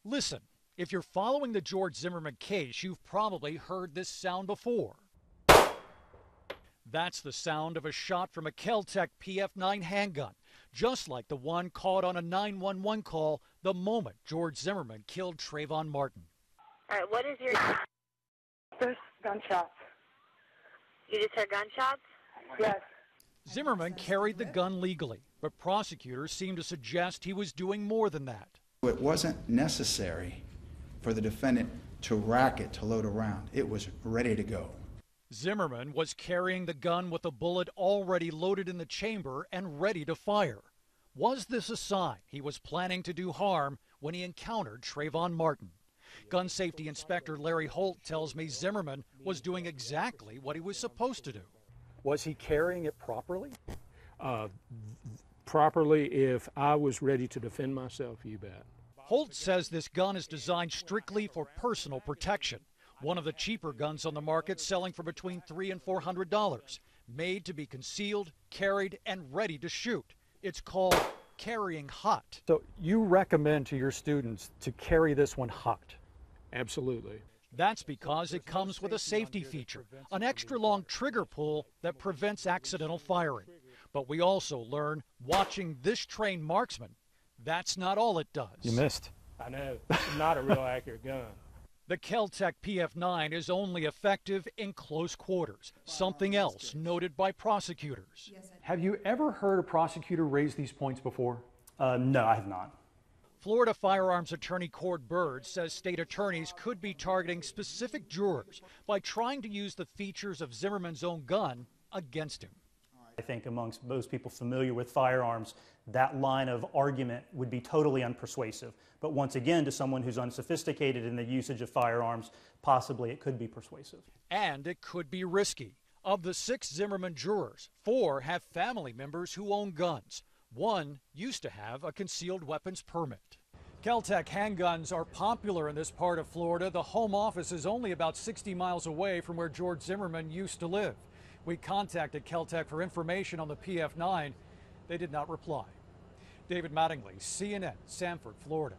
Listen, if you're following the George Zimmerman case, you've probably heard this sound before. That's the sound of a shot from a Kel-Tec PF9 handgun, just like the one caught on a 911 call the moment George Zimmerman killed Trayvon Martin. All right, what is your... There's gunshots. You just heard gunshots? Yes. Zimmerman carried the gun legally, but prosecutors seem to suggest he was doing more than that. It wasn't necessary for the defendant to rack it to load a round. It was ready to go. Zimmerman was carrying the gun with a bullet already loaded in the chamber and ready to fire. Was this a sign he was planning to do harm when he encountered Trayvon Martin? Gun safety inspector Larry Holt tells me Zimmerman was doing exactly what he was supposed to do. Was he carrying it properly? Properly, if I was ready to defend myself, you bet. Holt says this gun is designed strictly for personal protection. One of the cheaper guns on the market selling for between $300 and $400. Made to be concealed, carried, and ready to shoot. It's called carrying hot. So you recommend to your students to carry this one hot? Absolutely. That's because it comes with a safety feature, an extra long trigger pull that prevents accidental firing. But we also learn, watching this trained marksman, that's not all it does. You missed. I know. It's not a real accurate gun. The Kel-Tec PF9 is only effective in close quarters, something else noted by prosecutors. Have you ever heard a prosecutor raise these points before? No, I have not. Florida firearms attorney Cord Bird says state attorneys could be targeting specific jurors by trying to use the features of Zimmerman's own gun against him. I think amongst most people familiar with firearms, that line of argument would be totally unpersuasive. But once again, to someone who's unsophisticated in the usage of firearms, possibly it could be persuasive. And it could be risky. Of the 6 Zimmerman jurors, 4 have family members who own guns. 1 used to have a concealed weapons permit. Kel-Tec handguns are popular in this part of Florida. The home office is only about 60 miles away from where George Zimmerman used to live. We contacted Kel-Tec for information on the PF9. They did not reply. David Mattingly, CNN, Sanford, Florida.